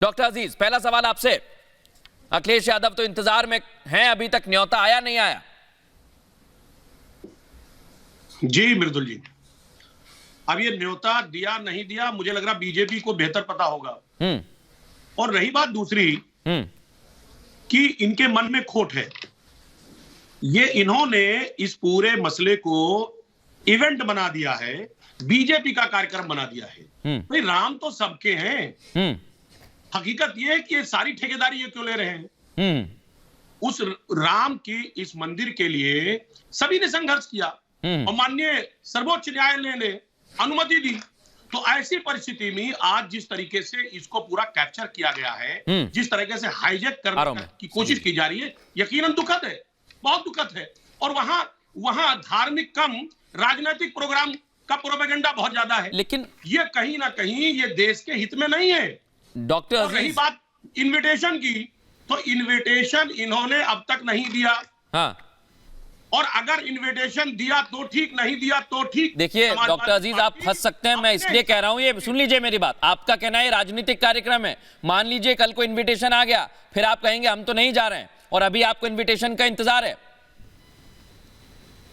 Doctor अजीज, पहला सवाल आपसे। अखिलेश यादव तो इंतजार में हैं, अभी तक न्योता आया नहीं आया? जी मृदुल जी, अब ये न्योता दिया नहीं दिया मुझे लग रहा बीजेपी को बेहतर पता होगा। और रही बात दूसरी कि इनके मन में खोट है, ये इन्होंने इस पूरे मसले को इवेंट बना दिया है, बीजेपी का कार्यक्रम बना दिया है। भाई राम तो सबके हैं, हकीकत ये है कि ये सारी ठेकेदारी ये क्यों ले रहे हैं? उस राम की इस मंदिर के लिए सभी ने संघर्ष किया और माननीय सर्वोच्च न्यायालय ने अनुमति दी। तो ऐसी परिस्थिति में आज जिस तरीके से इसको पूरा कैप्चर किया गया है, जिस तरीके से हाईजैक करने की कोशिश की जा रही है, यकीनन दुखद है, बहुत दुखद है। और वहां धार्मिक कम राजनीतिक प्रोग्राम का प्रोपेगेंडा बहुत ज्यादा है, लेकिन ये कहीं ना कहीं ये देश के हित में नहीं है। डॉक्टर अजीज, रही बात इनविटेशन की, तो इनविटेशन इन्होंने अब तक नहीं दिया। हाँ। और अगर इनविटेशन दिया तो ठीक, नहीं दिया तो ठीक। देखिए डॉक्टर अजीज, आप फंस सकते हैं, मैं इसलिए कह रहा हूं, ये सुन लीजिए मेरी बात। आपका कहना है राजनीतिक कार्यक्रम है, मान लीजिए कल को इनविटेशन आ गया, फिर आप कहेंगे हम तो नहीं जा रहे हैं, और अभी आपको इनविटेशन का इंतजार है।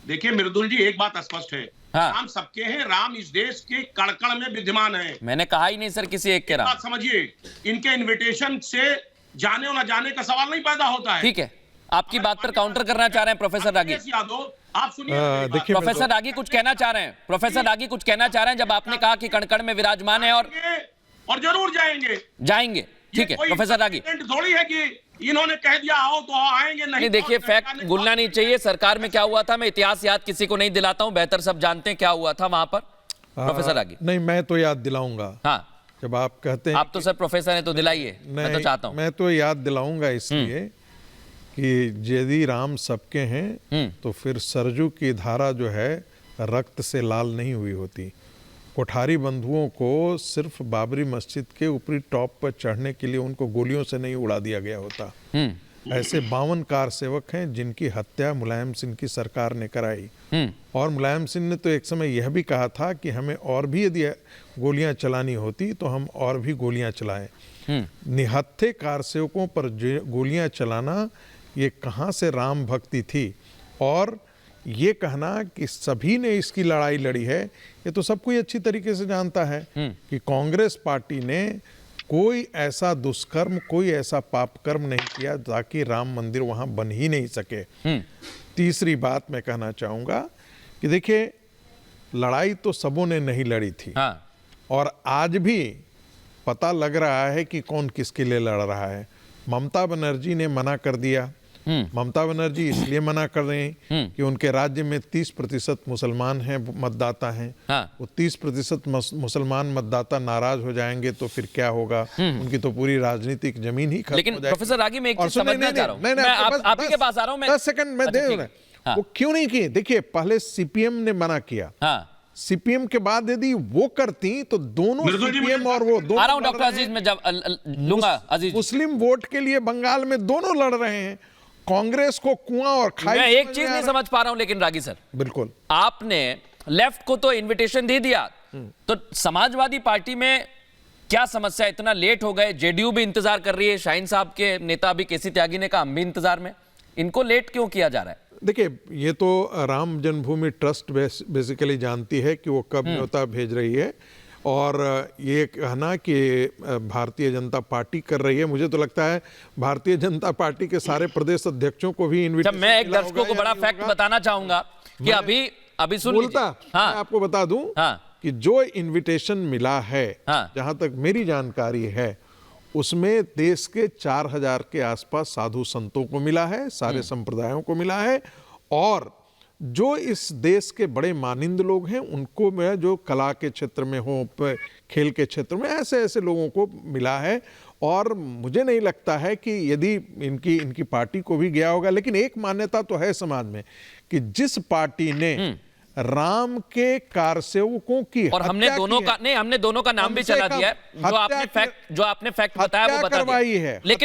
देखिए मृदुल जी, एक बात स्पष्ट है, हाँ। राम सबके हैं, राम इस देश के कण-कण में विद्यमान है। मैंने कहा ही नहीं सर किसी एक के राम। बात समझिए, इनके इन्विटेशन से जाने और न जाने का सवाल नहीं पैदा होता है। ठीक है, आपकी बात पर काउंटर करना चाह रहे हैं प्रोफेसर रागी। यादव, आप सुनिए, देखिए प्रोफेसर रागी कुछ कहना चाह रहे हैं, प्रोफेसर रागी कुछ कहना चाह रहे हैं, जब आपने कहा कि कण-कण में विराजमान है और जरूर जाएंगे। ठीक है प्रोफेसर रागी, थोड़ी है कि इन्होंने कह दिया आओ तो आएंगे, नहीं। देखिए फैक्ट भूलना नहीं चाहिए। सरकार में क्या हुआ था, मैं इतिहास याद किसी को नहीं दिलाता हूं, बेहतर सब जानते हैं क्या हुआ था वहां पर। प्रोफेसर रागी। नहीं, मैं तो याद दिलाऊंगा। हाँ, जब आप कहते हैं आप तो सर प्रोफेसर हैं तो दिलाइए, मैं तो चाहता हूं। मैं तो याद दिलाऊंगा इसलिए कि यदि राम सबके हैं तो फिर सरजू की धारा जो है रक्त से लाल नहीं हुई होती। कोठारी बंधुओं को सिर्फ बाबरी मस्जिद के ऊपरी टॉप पर चढ़ने के लिए उनको गोलियों से नहीं उड़ा दिया गया होता। ऐसे 52 कार सेवक हैं जिनकी हत्या मुलायम सिंह की सरकार ने कराई, और मुलायम सिंह ने तो एक समय यह भी कहा था कि हमें और भी यदि गोलियां चलानी होती तो हम और भी गोलियां चलाएं। निहत्थे कार सेवकों पर गोलियां चलाना ये कहाँ से राम भक्ति थी? और ये कहना कि सभी ने इसकी लड़ाई लड़ी है, ये तो सब कोई अच्छी तरीके से जानता है कि कांग्रेस पार्टी ने कोई ऐसा दुष्कर्म, कोई ऐसा पाप कर्म नहीं किया ताकि राम मंदिर वहां बन ही नहीं सके। तीसरी बात मैं कहना चाहूंगा कि देखिए, लड़ाई तो सबों ने नहीं लड़ी थी। हाँ। और आज भी पता लग रहा है कि कौन किसके लिए लड़ रहा है। ममता बनर्जी ने मना कर दिया। ममता बनर्जी इसलिए मना कर रहे हैं कि उनके राज्य में 30% मुसलमान हैं, मतदाता हैं। हाँ। वो 30% मुसलमान मतदाता नाराज हो जाएंगे तो फिर क्या होगा? उनकी तो पूरी राजनीतिक जमीन ही खत्म हो जाएगी। लेकिन प्रोफेसर रागी, मैं एक चीज समझना चाह रहा हूं, मैं आप ही के पास आ रहा हूं। 10 सेकंड में दे। वो क्यों नहीं किए? देखिए, पहले सीपीएम ने मना किया। सीपीएम के बाद यदि वो करती तो दोनों सीपीएम और वो दोनों, आ रहा हूं डॉक्टर अजीज, मैं जब लूंगा अजीज। मुस्लिम वोट के लिए बंगाल में दोनों लड़ रहे हैं। कांग्रेस को कुआं और खाई। मैं एक चीज नहीं समझ पा रहा हूं लेकिन रागी सर, बिल्कुल, आपने लेफ्ट को तो इनविटेशन दे दिया, तो समाजवादी पार्टी में क्या समस्या? इतना लेट हो गए, जेडीयू भी इंतजार कर रही है, शाहीन साहब के नेता अभी केसी त्यागी ने कहा हम भी इंतजार में, इनको लेट क्यों किया जा रहा है? देखिए, ये तो राम जन्मभूमि ट्रस्ट बेसिकली जानती है कि वो कब न्योता भेज रही है, और ये कहना कि भारतीय जनता पार्टी कर रही है, मुझे तो लगता है भारतीय जनता पार्टी के सारे प्रदेश अध्यक्षों को भी इनविटेशन। मैं एक दर्शकों को बड़ा फैक्ट बताना चाहूंगा कि अभी सुन लीजिए। हाँ, मैं आपको बता दूं कि जो इनविटेशन मिला है, जहां तक मेरी जानकारी है, उसमें देश के 4000 के आसपास साधु संतों को मिला है, सारे संप्रदायों को मिला है, और जो इस देश के बड़े मानिंद लोग हैं उनको में, जो कला के क्षेत्र में हो, खेल के क्षेत्र में, ऐसे ऐसे लोगों को मिला है। और मुझे नहीं लगता है कि यदि इनकी पार्टी को भी गया होगा, लेकिन एक मान्यता तो है समाज में कि जिस पार्टी ने राम के कारसेवकों की, और हमने दोनों का नाम भी चला दिया है, जो आपने फैक्ट बताया वो बता दिया, है, लेकिन